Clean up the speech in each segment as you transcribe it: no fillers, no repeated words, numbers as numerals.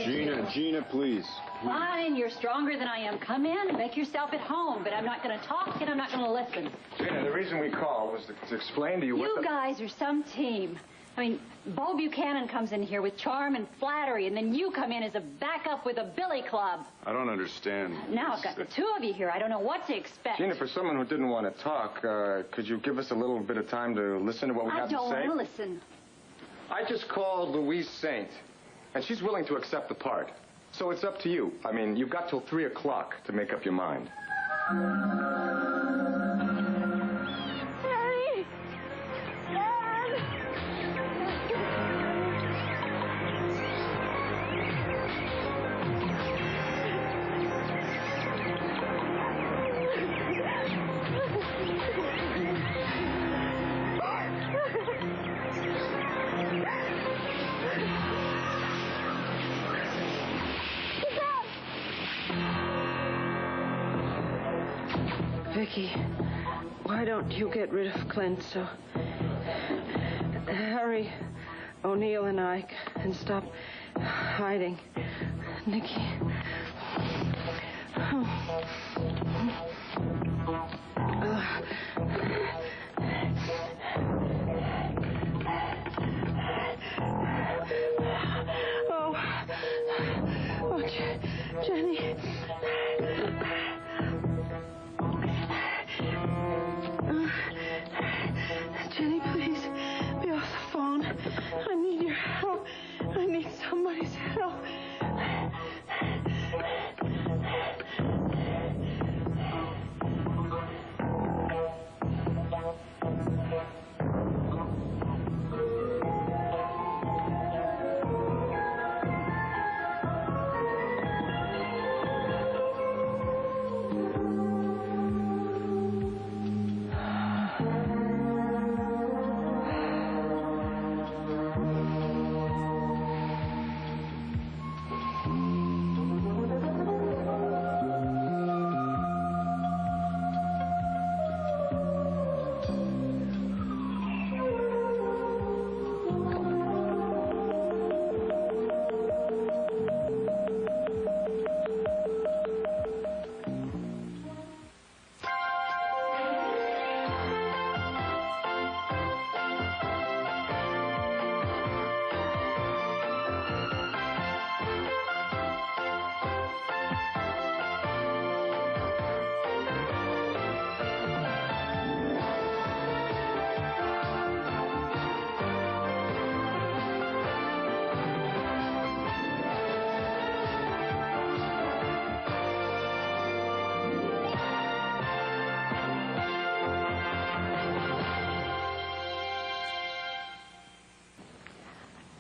Gina, please. Fine, you're stronger than I am. Come in, make yourself at home, but I'm not going to talk and I'm not going to listen. Gina, the reason we called was to explain to you what You guys are some team. I mean, Bo Buchanan comes in here with charm and flattery, and then you come in as a backup with a billy club. I don't understand. Now I've got the two of you here. I don't know what to expect. Gina, for someone who didn't want to talk, could you give us a little bit of time to listen to what we have to say? I don't want to listen. I just called Louise Saint, and she's willing to accept the part. So it's up to you. I mean, you've got till 3 o'clock to make up your mind. Daddy! Dad! Viki, why don't you get rid of Clint so Harry, O'Neill, and I can stop hiding? Niki. Jenny. Jenny, please, be off the phone. I need your help. I need somebody's help.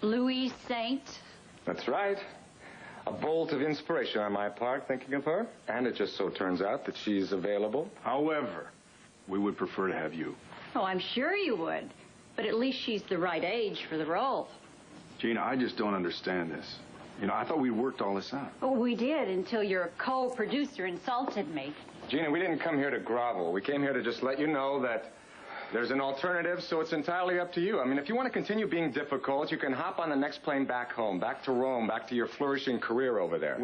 Louise Saint? That's right. A bolt of inspiration on my part, thinking of her. And it just so turns out that she's available. However, we would prefer to have you. Oh, I'm sure you would. But at least she's the right age for the role. Gina, I just don't understand this. You know, I thought we'd worked all this out. Oh, we did until your co-producer insulted me. Gina, we didn't come here to grovel. We came here to just let you know that there's an alternative, so it's entirely up to you. I mean, if you want to continue being difficult, you can hop on the next plane back home, back to Rome, back to your flourishing career over there.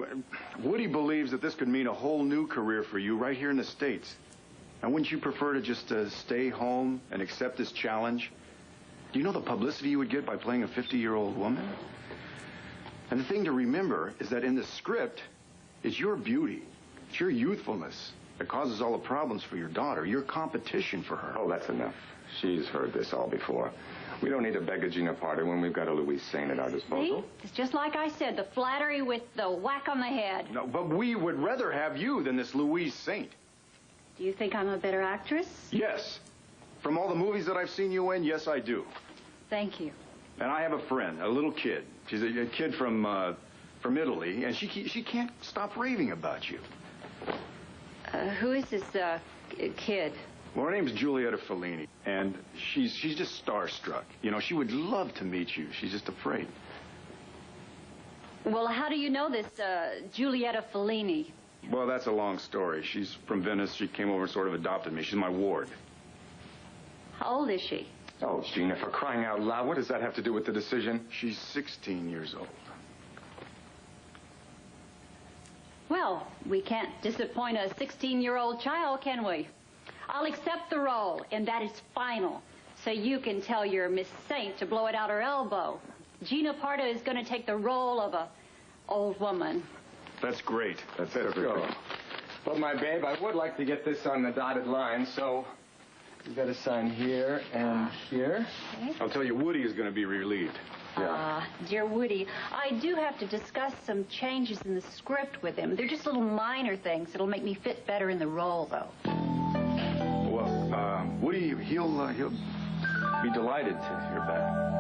Woody believes that this could mean a whole new career for you right here in the States. Now, wouldn't you prefer to just stay home and accept this challenge? Do you know the publicity you would get by playing a 50-year-old woman? And the thing to remember is that in the script, it's your beauty, it's your youthfulness that causes all the problems for your daughter, your competition for her. Oh, that's enough. She's heard this all before. We don't need to beg a Gina party when we've got a Louise Saint at our disposal. See? It's just like I said, the flattery with the whack on the head. No, but we would rather have you than this Louise Saint. Do you think I'm a better actress? Yes. From all the movies that I've seen you in, yes, I do. Thank you. And I have a friend, a little kid. She's a kid from Italy, and she can't stop raving about you. Who is this kid? Well, her name's Giulietta Fellini, and she's just starstruck. You know, she would love to meet you. She's just afraid. Well, how do you know this Giulietta Fellini? Well, that's a long story. She's from Venice. She came over and sort of adopted me. She's my ward. How old is she? Oh, Gina, for crying out loud, what does that have to do with the decision? She's 16 years old. Well, we can't disappoint a 16-year-old child, can we? I'll accept the role, and that is final. So you can tell your Miss Saint to blow it out her elbow. Gina Parda is going to take the role of a old woman. That's great. Let's go. But, my babe, I would like to get this on the dotted line, so you got to sign here and here. Okay. I'll tell you, Woody is going to be relieved. Dear Woody, I do have to discuss some changes in the script with him. They're just little minor things that'll make me fit better in the role, though. Well, Woody, he'll be delighted to hear back.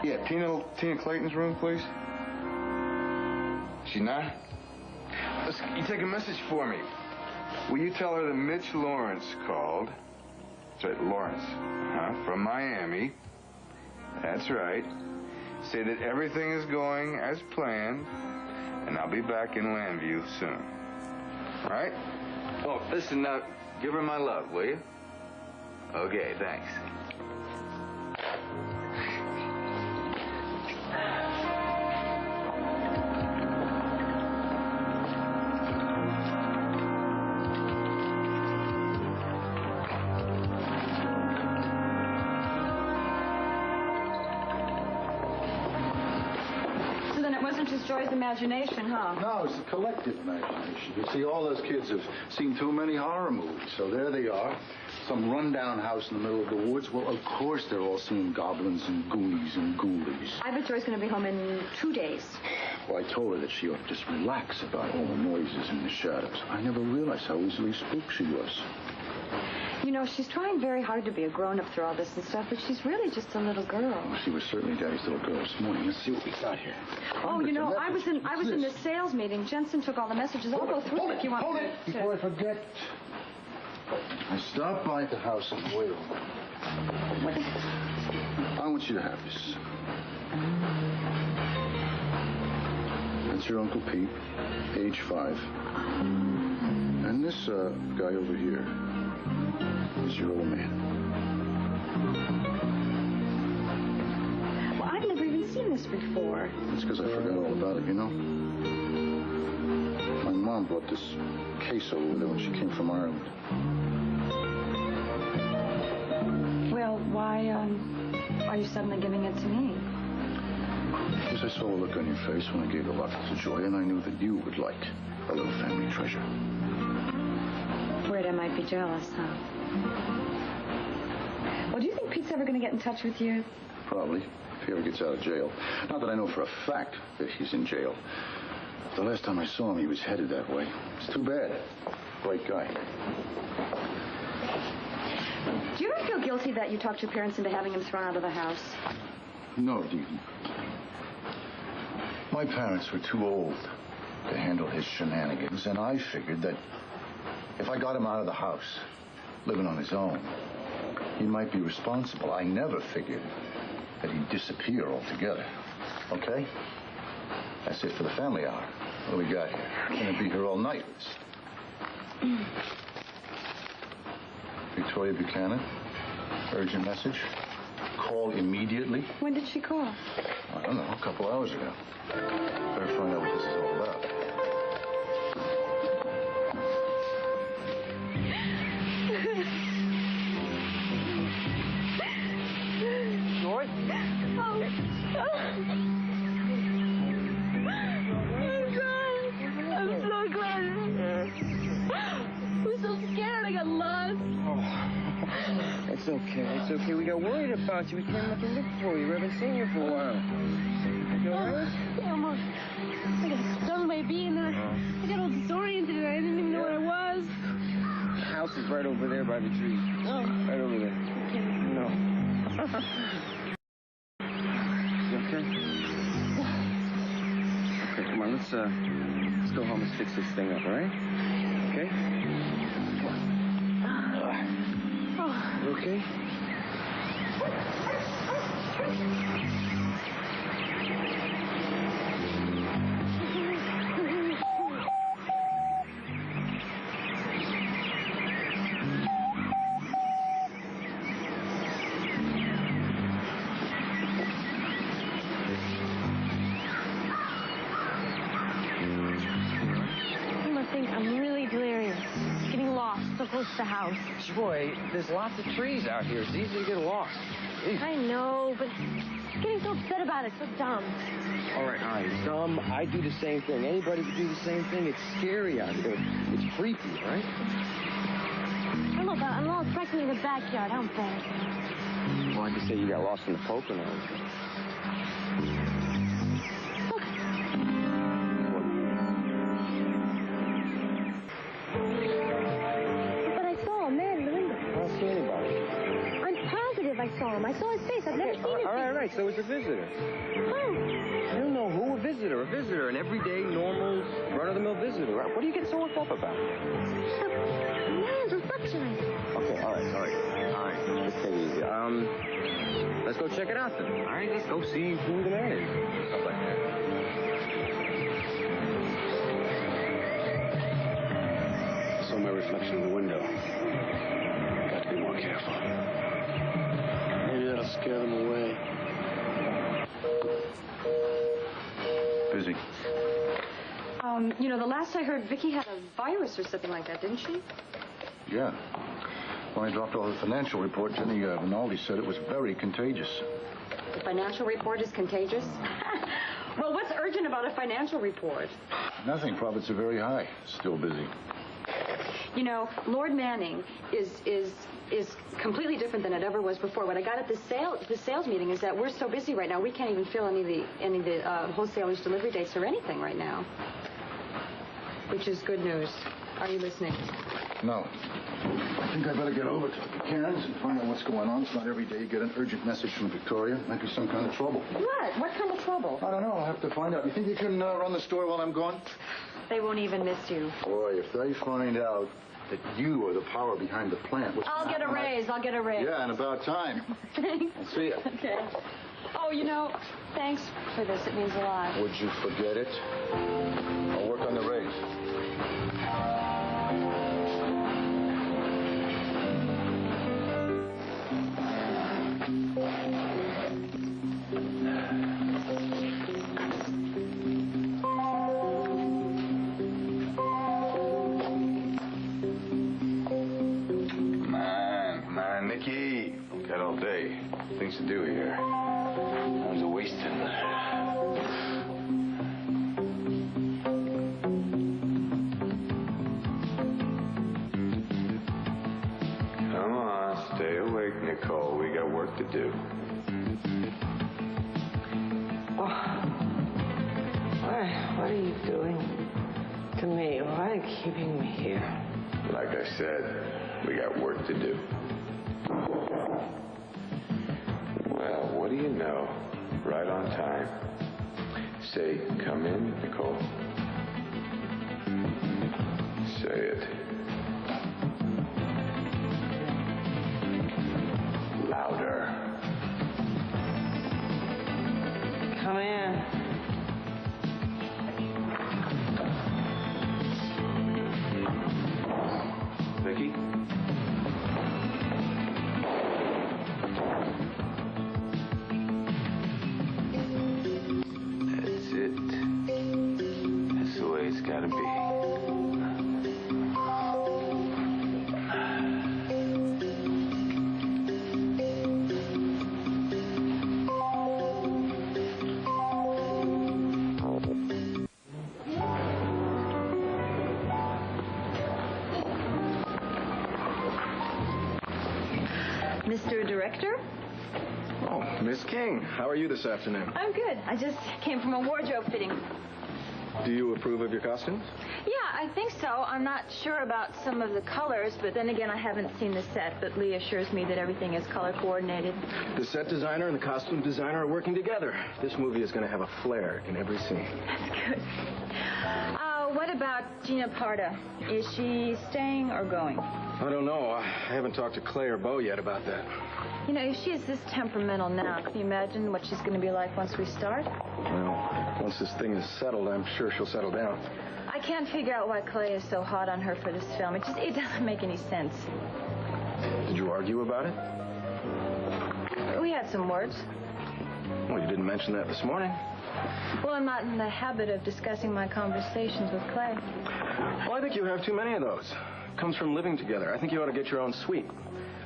Yeah, Tina Clayton's room, please. She not? Listen, you take a message for me. Will you tell her that Mitch Laurence called? That's right, Laurence. From Miami. That's right. Say that everything is going as planned, and I'll be back in Llanview soon. All right? Oh, listen, now, give her my love, will you? Okay, thanks. Joy's imagination, huh? No, it's the collective imagination. You see, all those kids have seen too many horror movies, so there they are. Some rundown house in the middle of the woods. Well, of course they're all seeing goblins and goonies and ghoulies. I bet Joy's going to be home in 2 days. Well, I told her that she ought to just relax about all the noises and the shadows. I never realized how easily spooked she was. You know, she's trying very hard to be a grown-up through all this and stuff, but she's really just a little girl. Well, she was certainly Daddy's little girl this morning. Let's see what we got here. Oh, you know, I was in the sales meeting. Jensen took all the messages. I'll go through if you want. Hold it! Before I forget. I stopped by the house and wait a moment. What? I want you to have this. That's your Uncle Pete, age 5. And this guy over here is your old man. Well, I've never even seen this before. That's because I forgot all about it, you know. My mom brought this case over there when she came from Ireland. Well, why are you suddenly giving it to me? Because I saw a look on your face when I gave the locket to Joy, and I knew that you would like a little family treasure. Worried I might be jealous, huh? Well, do you think Pete's ever going to get in touch with you? Probably, if he ever gets out of jail. Not that I know for a fact that he's in jail. The last time I saw him, he was headed that way. It's too bad. Great guy. Do you ever feel guilty that you talked your parents into having him thrown out of the house? No, Dee. My parents were too old to handle his shenanigans, and I figured that If I got him out of the house, living on his own, he might be responsible. I never figured that he'd disappear altogether. Okay? That's it for the family hour. What do we got here? We're going to be here all night. Victoria Buchanan. Urgent message. Call immediately. When did she call? I don't know, a couple hours ago. Better find out what this is all about. George? I'm so glad. I'm so scared I got lost. It's okay. It's okay. We got worried about you. We came up to look for you. We haven't seen you for a while. You all right? Yeah, almost. I got stung by a bee, and then I got old Dorian today. I didn't even know what I was. The house is right over there by the trees. Oh. Right over there. Okay. No. You okay? Okay, come on. Let's go home and fix this thing up, all right? Okay? You okay? You must think I'm really delirious. Getting lost so close to the house. Joy, there's lots of trees out here. It's easy to get lost. Easy. I know, but getting so upset about it, so dumb. All right. Dumb. I do the same thing. Anybody could do the same thing. It's scary out here. It's creepy, right? I look, I'm all practically in the backyard. How embarrassing. Well, I just say you got lost in the Poconos. But I saw a man in the window. I don't see anybody. I'm positive I saw him. I saw his face. I've never seen his All face. right. So it's a visitor. Oh. You don't know who? A visitor, an everyday, normal, run-of-the-mill visitor. What do you get so worked up about? A man's reflection, I saw. Okay, all right. Let's take it easy. Let's go check it out then. All right, let's go see who the man is. Stuff like that. I saw my reflection in the window. Got to be more careful. Maybe that'll scare them away. Busy. You know, the last I heard, Viki had a virus or something like that, didn't she? Yeah. When I dropped off the financial report, Jenny Rinaldi said it was very contagious. The financial report is contagious? Well, what's urgent about a financial report? Nothing. Profits are very high. Still busy. You know, Lord Manning is completely different than it ever was before. What I got at this sales meeting is that we're so busy right now, we can't even fill any of the wholesalers' delivery dates or anything right now. Which is good news. Are you listening? No. I think I better get over to the Buchanan's and find out what's going on. It's not every day you get an urgent message from Victoria. Might be some kind of trouble. What? What kind of trouble? I don't know. I'll have to find out. You think you can run the store while I'm gone? They won't even miss you. Boy, if they find out that you are the power behind the plant... I'll get a raise. I'll get a raise. Yeah, and about time. Thanks. I'll see you. Okay. Oh, you know, thanks for this. It means a lot. Would you forget it? I'll work on the raise. Come on, Niki. Got all day. Things to do here. Time's a wasting. Come on, stay awake, Nicole. We got work to do. What are you doing to me? Why are you keeping me here? Like I said, we got work to do. Well, what do you know? Right on time. Say, come in, Nicole. Say it. Come in. Viki? That's it. That's the way it's gotta be. Mr. Director? Oh, Miss King, how are you this afternoon? I'm good. I just came from a wardrobe fitting. Do you approve of your costumes? Yeah, I think so. I'm not sure about some of the colors, but then again, I haven't seen the set, but Lee assures me that everything is color coordinated. The set designer and the costume designer are working together. This movie is going to have a flair in every scene. That's good. What about Gina Parda? Is she staying or going? I don't know. I haven't talked to Clay or Bo yet about that. You know, if she is this temperamental now, can you imagine what she's going to be like once we start? Well, once this thing is settled, I'm sure she'll settle down. I can't figure out why Clay is so hot on her for this film. It doesn't make any sense. Did you argue about it? We had some words. Well, you didn't mention that this morning. Well, I'm not in the habit of discussing my conversations with Clay. Well, I think you have too many of those. It comes from living together. I think you ought to get your own suite,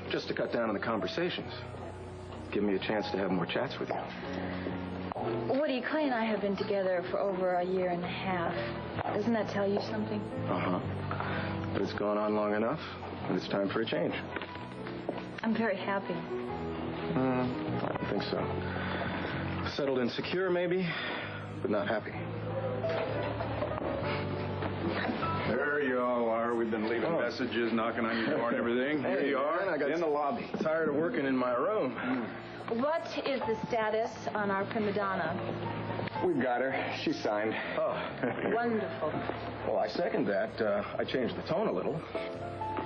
just to cut down on the conversations. Give me a chance to have more chats with you. Woody, Clay and I have been together for over a year and a half. Doesn't that tell you something? Uh-huh. But it's gone on long enough, and it's time for a change. I'm very happy. I don't think so. Settled and secure, maybe, but not happy. There you all are. We've been leaving messages, knocking on your door and everything. Hey, Here you are, man, I got in the lobby. Tired of working in my room. What is the status on our prima donna? We've got her. She signed. Oh. Wonderful. Well, I second that. I changed the tone a little.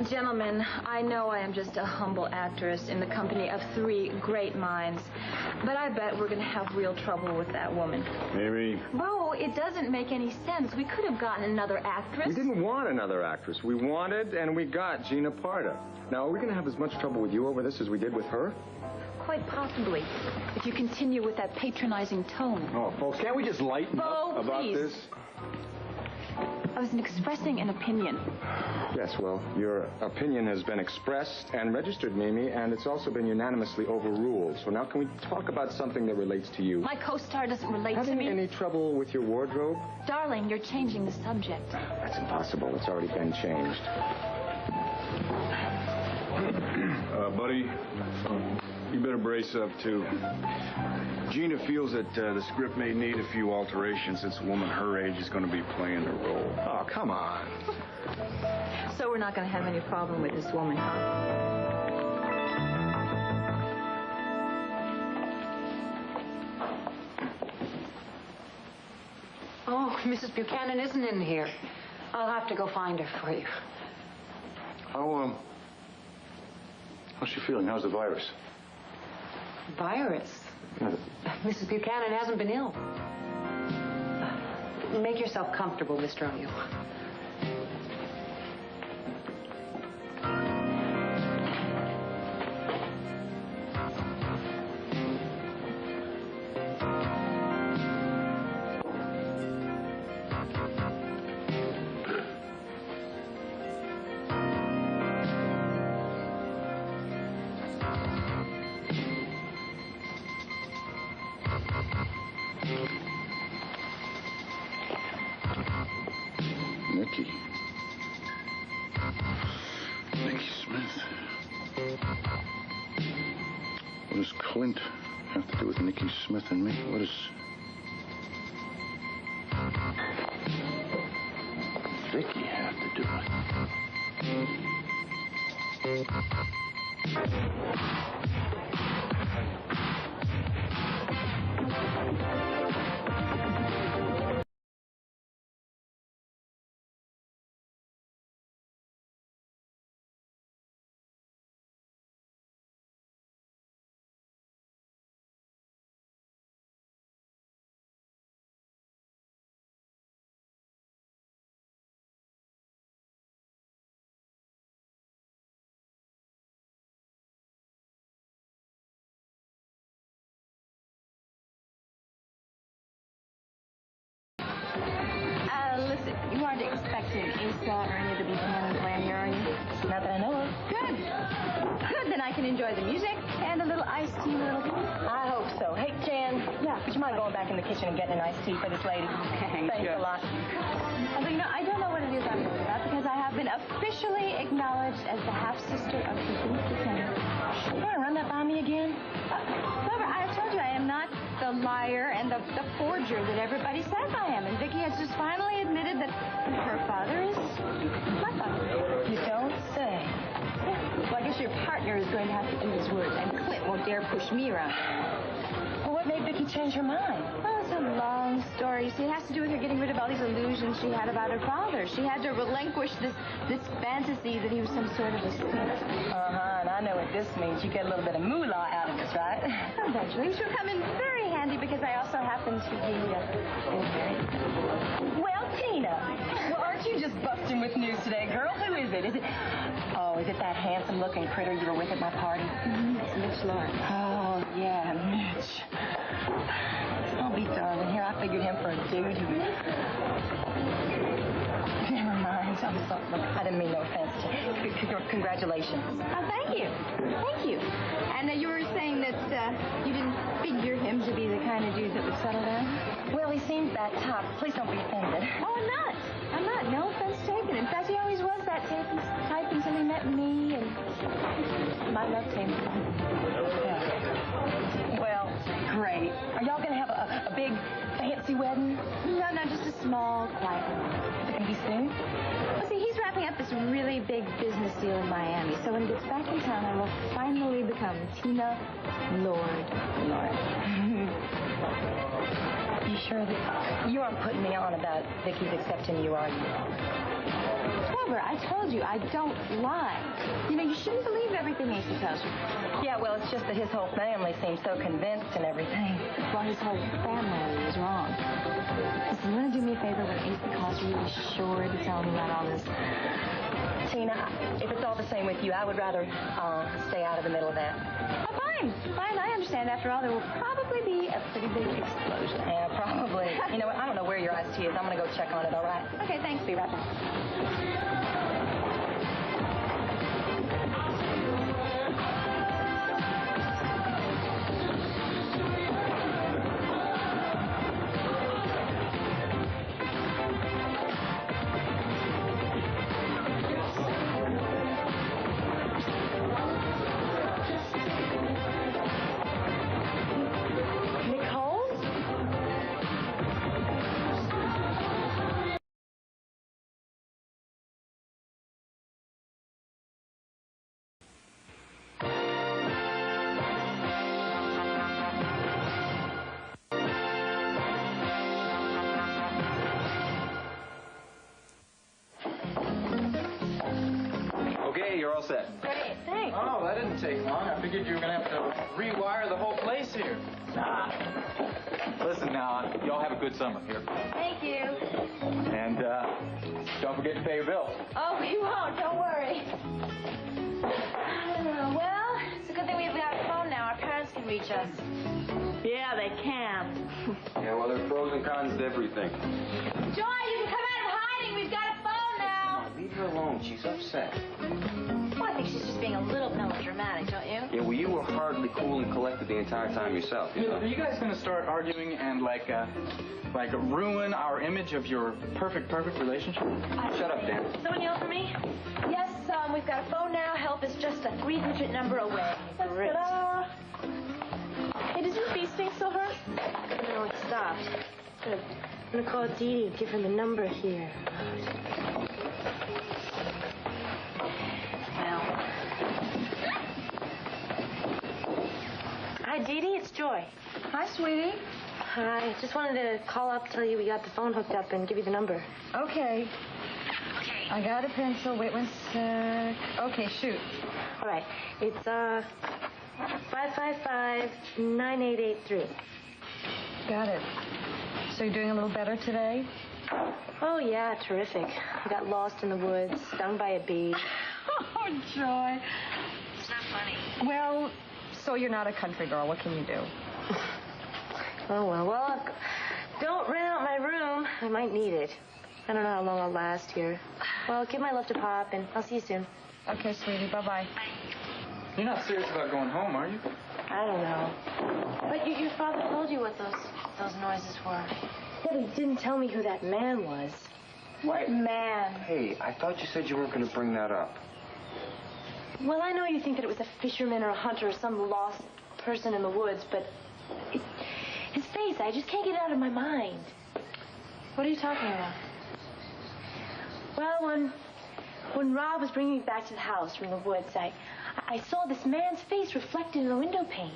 Gentlemen, I know I am just a humble actress in the company of three great minds, but I bet we're going to have real trouble with that woman. Maybe. Bo, it doesn't make any sense. We could have gotten another actress. We didn't want another actress. We wanted and we got Gina Parda. Now, are we going to have as much trouble with you over this as we did with her? Quite possibly, if you continue with that patronizing tone. Oh, folks, can't we just lighten up about please. this? I was expressing an opinion. Yes, well, your opinion has been expressed and registered, Mimi, and it's also been unanimously overruled. So now can we talk about something that relates to you? My co-star doesn't relate to Having me. any trouble with your wardrobe? Darling, you're changing the subject. That's impossible. It's already been changed. Buddy, you better brace up, too. Gina feels that the script may need a few alterations since a woman her age is going to be playing the role. Oh, come on. So we're not going to have any problem with this woman, huh? Oh, Mrs. Buchanan isn't in here. I'll have to go find her for you. How's she feeling? How's the virus? Virus? Mrs. Buchanan hasn't been ill. Make yourself comfortable, Mr. O'Neill. Niki Smith. What does Clint have to do with Niki Smith and me? What does Viki have to do with it? Lisa or any of the Buchanan clan here, are you? Not that I know of. Good. Good, then I can enjoy the music and a little iced tea, a little. I hope so. Hey, Jan. Yeah. Would you mind going back in the kitchen and getting an iced tea for this lady? Okay, Thanks sure. a lot. Although, I don't know what it is I'm worried about because I have been officially acknowledged as the half-sister of the Buchanan. You want to run that by me again? However, I have told you I am not the liar and the forger that everybody says I am. And Viki has just finally admitted that her father is my father. You don't say. Well, I guess your partner is going to have to eat his words, and Clint won't dare push me around. Well, what made Viki change her mind? Oh, it's a long story. You see, it has to do with her getting rid of all these illusions she had about her father. She had to relinquish this fantasy that he was some sort of a saint. Uh-huh, and I know what this means. You get a little bit of moolah out of this, right? Eventually, which will come in very handy because I also happen to be married. Well, Tina. Well, aren't you just busting with news today, girl? Who is it? Is it that handsome-looking critter you were with at my party? Mm-hmm. It's Mitch Laurence. Oh, yeah, Mitch. I'll be darned. And here I figured him for a dude who... Never mind. I'm sorry. Look, I didn't mean no offense. Congratulations. Oh, thank you. Thank you. And you were saying that you didn't figure him to be the kind of dude that would settle down? Well, he seems that tough. Please don't be offended. Oh, I'm not. I'm not. No offense taken. In fact, he always was that type until he met me and my love team. Yeah. Well, great. Are y'all going to have a big, fancy wedding? No, just a small, quiet one. Is it going to be soon? Well, see, he's wrapping up this really big business deal in Miami. So when he gets back in town, I will finally become Tina Lord Lawrence. You sure that you aren't putting me on about Vicky's accepting you, are you? Clever, I told you, I don't lie. You shouldn't believe everything Asa tells you. Yeah, well, it's just that his whole family seems so convinced and everything. Well, his whole family is wrong. Listen, you want to do me a favor when Asa calls you? Be sure to tell him about all this. Tina, if it's all the same with you, I would rather stay out of the middle of that. Oh, fine. I understand. After all, there will probably be a pretty big explosion. Yeah, probably. You know what? I don't know where your iced tea is. I'm going to go check on it, all right? Okay, thanks. Be right back. You're all set. Great, thanks. Oh, that didn't take long. I figured you were going to have to rewire the whole place here. Nah. Listen now, y'all have a good summer here. Thank you. And don't forget to pay your bills. Oh, we won't. Don't worry. Well, it's a good thing we've got a phone now. Our parents can reach us. Yeah, they can. Yeah, well, there are pros and cons to everything. Joy, you can come out of hiding. We've got a phone now. Leave her alone. She's upset. Well, I think she's just being a little melodramatic, don't you? Yeah, well, you were hardly cool and collected the entire time yourself. Are you guys going to start arguing and, like ruin our image of your perfect relationship? Shut up, Dan. Someone yell for me? Yes, we've got a phone now. Help is just a 300 number away. Great. Hey, does your bee sting still hurt? No, it stopped. Good. I'm going to call Dee Dee. Give her the number here. Well. Hi, Dee Dee. It's Joy. Hi, sweetie. Hi. Just wanted to call up, tell you we got the phone hooked up, and give you the number. Okay. I got a pencil. Wait one sec. Okay, shoot. All right. It's 555-9883. Got it. So you're doing a little better today? Oh, yeah, terrific. I got lost in the woods, stung by a bee. Oh, Joy. It's not funny. Well, so you're not a country girl. What can you do? Oh, well, don't rent out my room. I might need it. I don't know how long I'll last here. Well, give my love to Pop, and I'll see you soon. Okay, sweetie. Bye-bye. You're not serious about going home, are you? I don't know. But your father told you what those noises were. Yeah, but he didn't tell me who that man was. What man? Hey, I thought you said you weren't going to bring that up. Well, I know you think that it was a fisherman or a hunter or some lost person in the woods, but his face, I just can't get it out of my mind. What are you talking about? Well, when Rob was bringing me back to the house from the woods, I saw this man's face reflected in the window pane.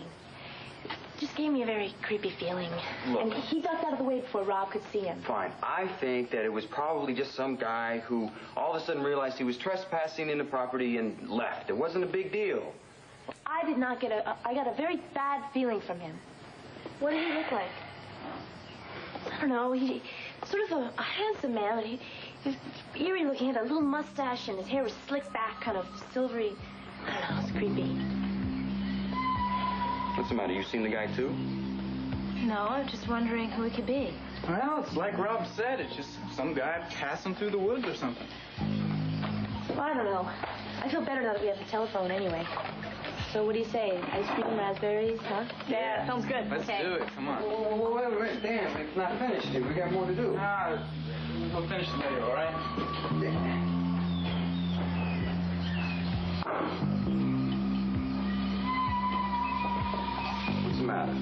It just gave me a very creepy feeling. Look. And he ducked out of the way before Rob could see him. Fine. I think that it was probably just some guy who all of a sudden realized he was trespassing in the property and left. It wasn't a big deal. I did not I got a very bad feeling from him. What did he look like? I don't know. He sort of a handsome man, but he was eerie looking. He had a little mustache and his hair was slicked back, kind of silvery. I don't know, it's creepy. What's the matter? You seen the guy too? No, I'm just wondering who it could be. Well, it's like Rob said. It's just some guy passing through the woods or something. Well, I don't know. I feel better now that we have the telephone anyway. So what do you say? Ice cream, raspberries, huh? Yeah, sounds good. Let's do it. Come on. Wait a minute. Damn, it's not finished yet. We got more to do. We'll finish it later, all right? What's the matter?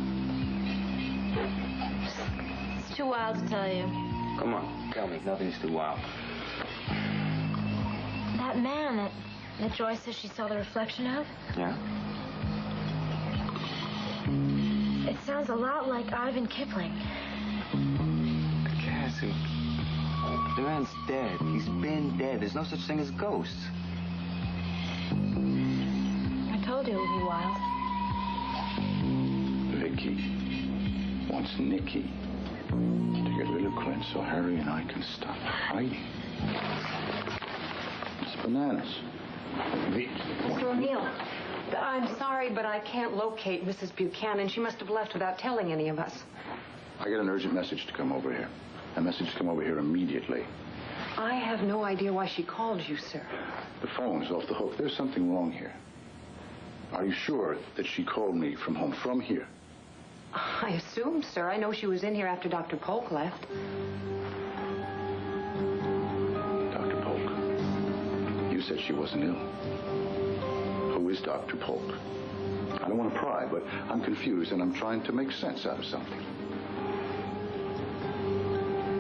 It's too wild to tell you. Come on, tell me. Nothing's too wild. That man that Joyce says she saw the reflection of? Yeah? It sounds a lot like Ivan Kipling. Cassie, the man's dead. He's been dead. There's no such thing as ghosts. I told you it would be wild. Viki wants Niki to get rid of Clint so Harry and I can stop fighting. It's bananas. Mr. O'Neill, I'm sorry, but I can't locate Mrs. Buchanan. She must have left without telling any of us. I got an urgent message to come over here. A message to come over here immediately. I have no idea why she called you, sir. The phone's off the hook. There's something wrong here. Are you sure that she called me from home, from here? I assume, sir. I know she was in here after Dr. Polk left. Dr. Polk? You said she wasn't ill. Who is Dr. Polk? I don't want to pry, but I'm confused and I'm trying to make sense out of something.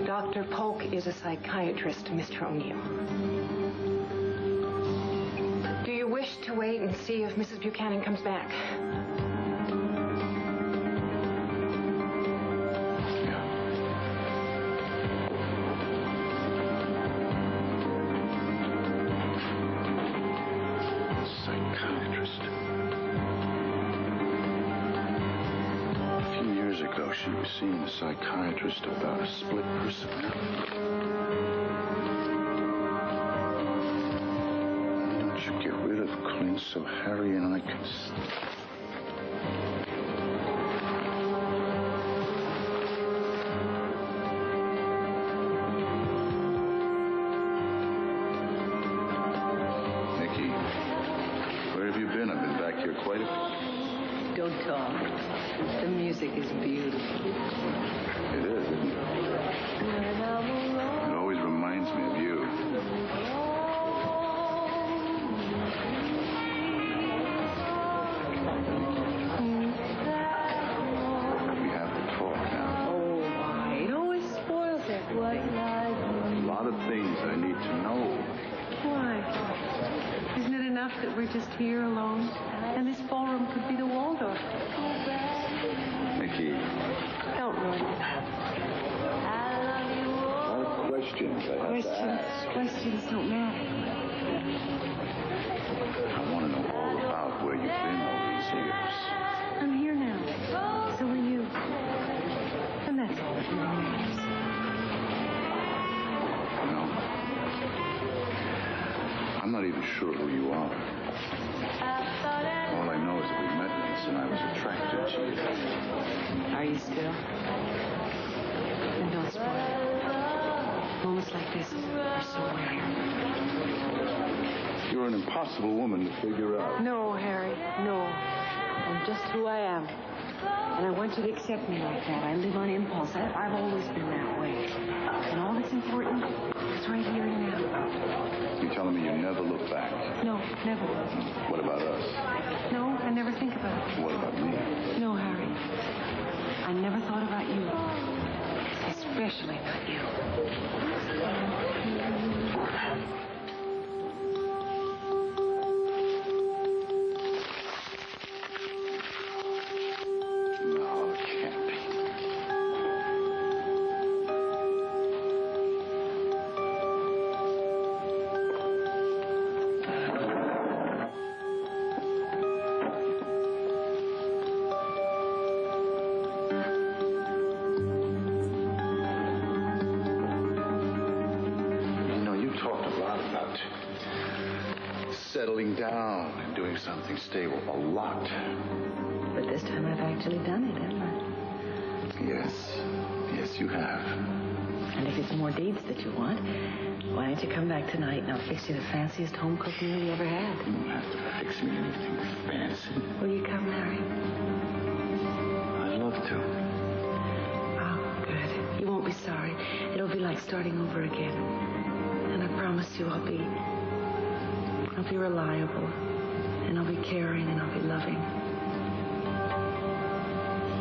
Dr. Polk is a psychiatrist, Mr. O'Neill. Do you wish to wait and see if Mrs. Buchanan comes back? She was seeing a psychiatrist about a split personality. Why don't you get rid of Clint so Harry and I can... Niki, where have you been? I've been back here quite a... Don't talk. The music is beautiful. It is, isn't it? It always reminds me of you. We have to talk now. Oh, why? It always spoils it. A lot of things I need to know. Why? Isn't it enough that we're just here alone? And this ballroom could be the Waldorf. Niki. Don't ruin it. A lot of questions I have to ask. Questions don't matter. I want to know all about where you've been all these years. I'm here now. So are you. And that's all that really matters. No. I'm not even sure who you are. All I know is that we met once and I was attracted to you. Are you still? Then don't spoil it. Moments like this an impossible woman to figure out. No, Harry, no. I'm just who I am. And I want you to accept me like that. I live on impulse. I've always been that way. And all that's important is right here and now. You're telling me you never look back? No, never. What about us? No, I never think about it. What about me? No, Harry. I never thought about you. Especially not you. Settling down and doing something stable. A lot. But this time I've actually done it, haven't I? Yes. Yes, you have. And if it's more deeds that you want, why don't you come back tonight and I'll fix you the fanciest home-cooked meal you ever had? You don't have to fix me anything fancy. Will you come, Harry? I'd love to. Oh, good. You won't be sorry. It'll be like starting over again. And I promise you I'll be reliable, and I'll be caring, and I'll be loving.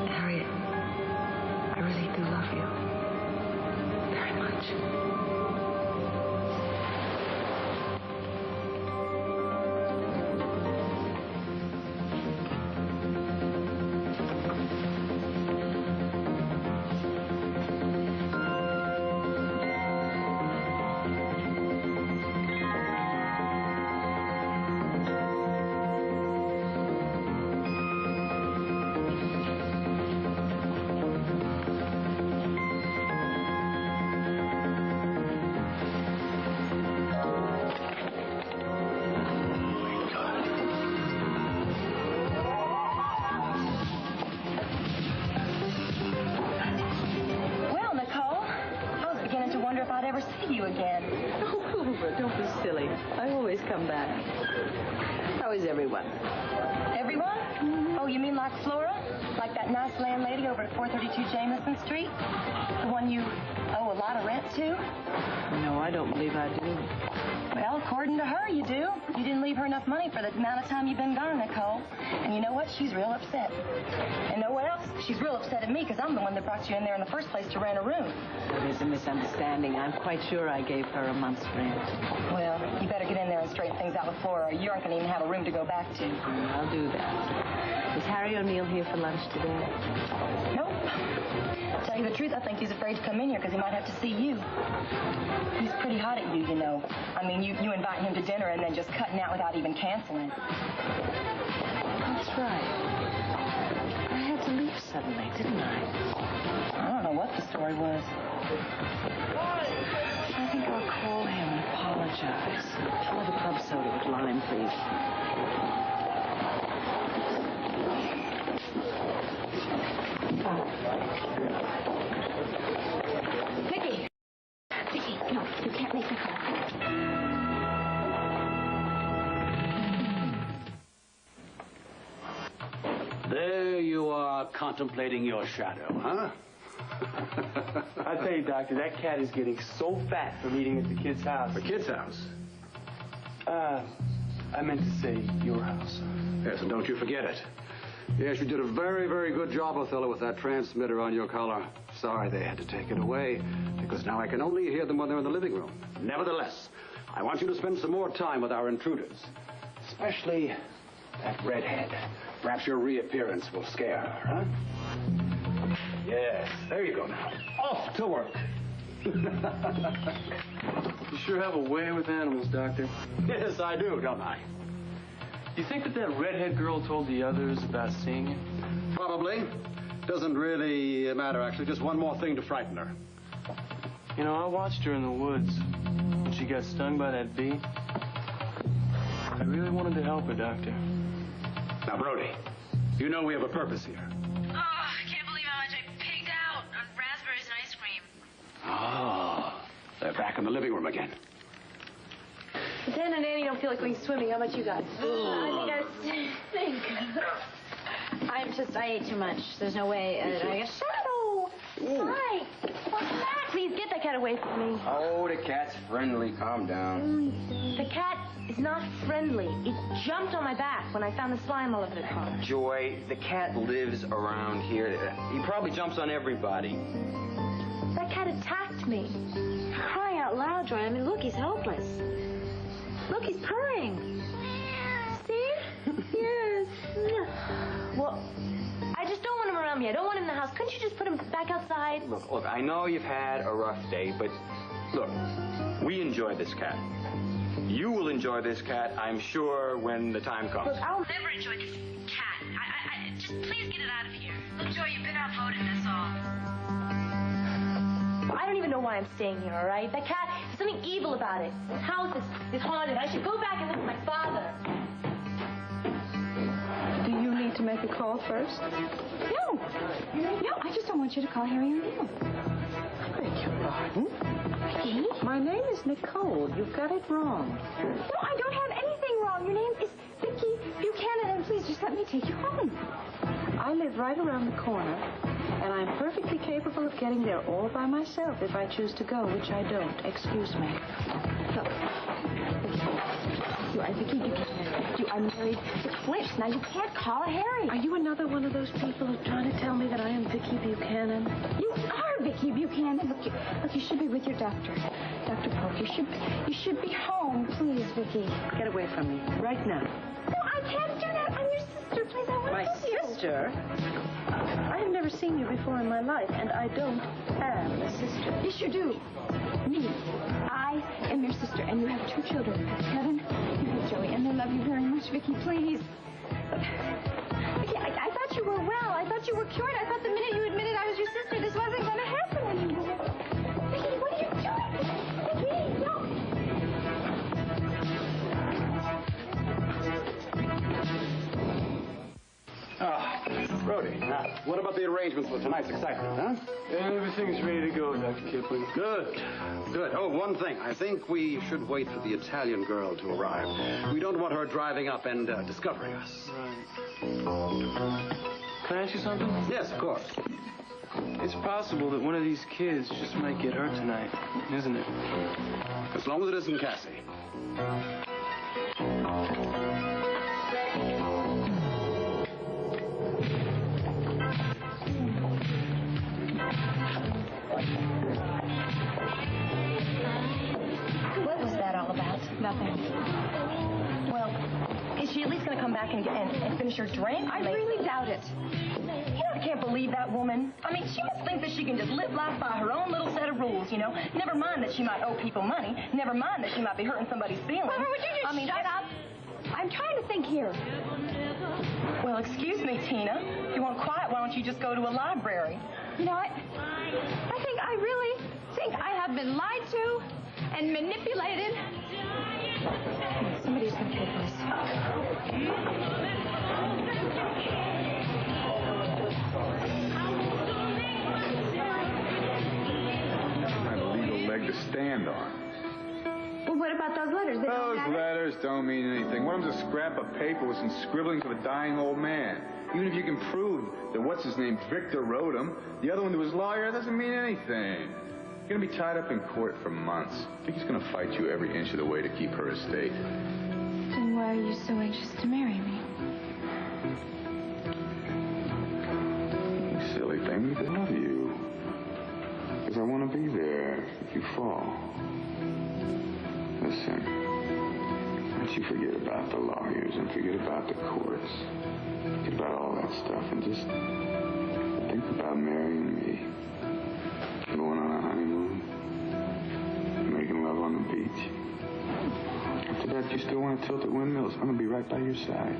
Harriet, I really do love you. Very much. Don't be silly. I always come back. How is everyone? Everyone? Mm-hmm. Oh, you mean like Flora? Like that nice landlady over at 432 Jameson Street? The one you owe a lot of rent to? No, I don't believe I do. Well, according to her, you do. You didn't leave her enough money for the amount of time you've been gone, Nicole. And you know what? She's real upset. And know what else? She's real upset at me because I'm the one that brought you in there in the first place to rent a room. There's a misunderstanding. I'm quite sure I gave her a month's rent. Well, you better get in there and straighten things out with Flora, or you aren't going to even have a room to go back to. I'll do that. Is Harry O'Neill here for lunch today? Nope. To tell you the truth, I think he's afraid to come in here because he might have to see you. He's pretty hot at you, you know. I mean, you inviting him to dinner and then just cutting out without even canceling. That's right. I had to leave suddenly, didn't I? I don't know what the story was. I think I'll call him and apologize. I'll have a club soda with lime, please. Viki! Viki, no, you can't make the call. There you are, contemplating your shadow, huh? I tell you, Doctor, that cat is getting so fat from eating at the kid's house. The kid's house? I meant to say your house. Yes, and don't you forget it. Yes, you did a very, very good job, Othello, with that transmitter on your collar. Sorry they had to take it away, because now I can only hear them when they're in the living room. Nevertheless, I want you to spend some more time with our intruders, especially that redhead. Perhaps your reappearance will scare her, huh? Yes, there you go now. Off to work. You sure have a way with animals, Doctor. Yes, I do, don't I? You think that redhead girl told the others about seeing you? Probably. Doesn't really matter, actually. Just one more thing to frighten her. You know, I watched her in the woods when she got stung by that bee. I really wanted to help her, Doctor. Now, Brody, you know we have a purpose here. Oh, I can't believe how much I pigged out on raspberries and ice cream. Oh, they're back in the living room again. Dan and Annie don't feel like going swimming. How about you guys? I think I ate too much. There's no way. Shadow! Hi! What's that? Please get that cat away from me. Oh, the cat's friendly. Calm down. The cat is not friendly. It jumped on my back when I found the slime all over the car. Joy, the cat lives around here. He probably jumps on everybody. That cat attacked me. Crying out loud, Joy. I mean, look, he's helpless. Look, he's purring. See? Yes. Well, I just don't want him around me. I don't want him in the house. Couldn't you just put him back outside? Look, I know you've had a rough day, but look, we enjoy this cat. You will enjoy this cat, I'm sure, when the time comes. Look, I'll never enjoy this cat. I just please get it out of here. Look, Joy, you've been outvoted, that's all. I don't even know why I'm staying here, all right? That cat, there's something evil about it. This house is haunted. I should go back and live with my father. Do you need to make a call first? No, I just don't want you to call Harry or Neil. I beg your pardon? Viki? My name is Nicole. You've got it wrong. No, I don't have anything wrong. Your name is Viki Buchanan, and please just let me take you home. I live right around the corner, and I'm perfectly capable of getting there all by myself if I choose to go, which I don't. Excuse me. No. You are Viki Buchanan. You are married to Clint. Now, you can't call Harry. Are you another one of those people who's trying to tell me that I am Viki Buchanan? You are Viki Buchanan. Look, you should be with your doctor. Dr. Polk, you should be home. Please, Viki. Get away from me. Right now. No, I can't do that. I'm your sister. Please, I want My to see you. sister? I have never seen you before in my life, and I don't have a sister. Yes, you do. Me. I am your sister, and you have 2 children. Kevin, you have Joey, and they love you very much, Viki. Please. Viki, I thought you were well. I thought you were cured. I thought the minute you admitted I was your sister, this wasn't going to happen anymore. Viki, what are you doing? Viki, no. Brody, now, what about the arrangements for tonight's excitement, huh? Everything's ready to go, Dr. Kipling. Good. Oh, one thing. I think we should wait for the Italian girl to arrive. We don't want her driving up and discovering us. Right. Can I ask you something? Yes, of course. It's possible that one of these kids just might get hurt tonight, isn't it? As long as it isn't Cassie. What was that all about? Nothing. Well, is she at least going to come back and finish her drink? I really doubt it. You know, I can't believe that woman. I mean, she must think that she can just live life by her own little set of rules, you know? Never mind that she might owe people money. Never mind that she might be hurting somebody's feelings. Mama, would you just shut up? I'm trying to think here. Well, excuse me, Tina. If you want quiet, why don't you just go to a library? You know, I really think I have been lied to and manipulated. Somebody's going to pay for us. Not a legal leg to stand on. Well, what about those letters? Those letters don't mean anything. One of them's a scrap of paper with some scribblings of a dying old man. Even if you can prove that what's-his-name Victor wrote them, the other one to his lawyer doesn't mean anything. You're going to be tied up in court for months. Vicky's going to fight you every inch of the way to keep her estate. Then why are you so anxious to marry me? You silly thing, because I love you. Because I want to be there if you fall. Listen, don't you forget about the lawyers and forget about the courts. Forget about all that stuff and just think about marrying me. Going on a honeymoon. Making love on the beach. After that, you still want to tilt at windmills. I'm going to be right by your side.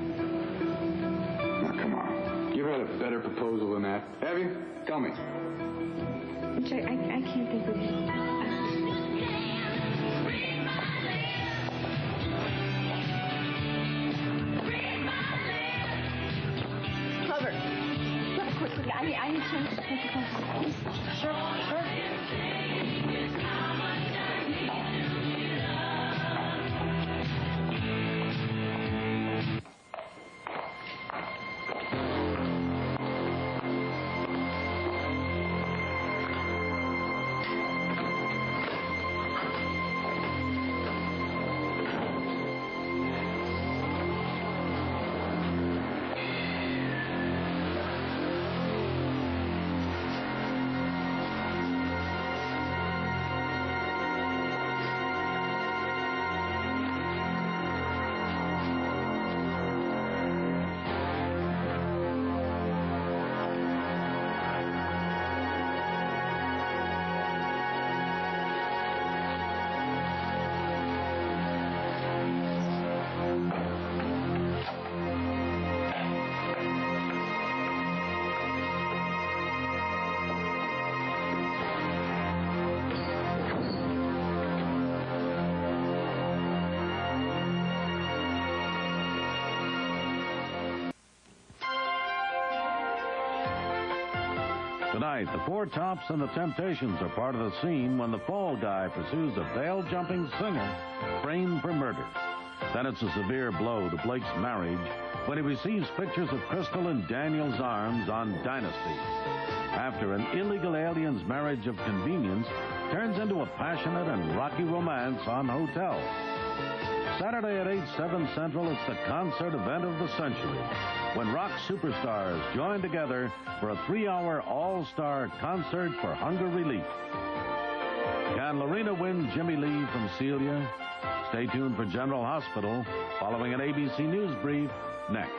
Now, come on. You've had a better proposal than that. Have you? Tell me. Which I can't think of it. I need to take a close. Sure. Tonight, the Four Tops and the Temptations are part of the scene when the fall guy pursues a bail-jumping singer framed for murder. Then it's a severe blow to Blake's marriage when he receives pictures of Crystal in Daniel's arms on Dynasty. After an illegal alien's marriage of convenience turns into a passionate and rocky romance on Hotel. Saturday at 8/7 Central, it's the concert event of the century when rock superstars join together for a 3-hour all-star concert for hunger relief. Can Lorena win Jimmy Lee from Celia? Stay tuned for General Hospital following an ABC News brief next.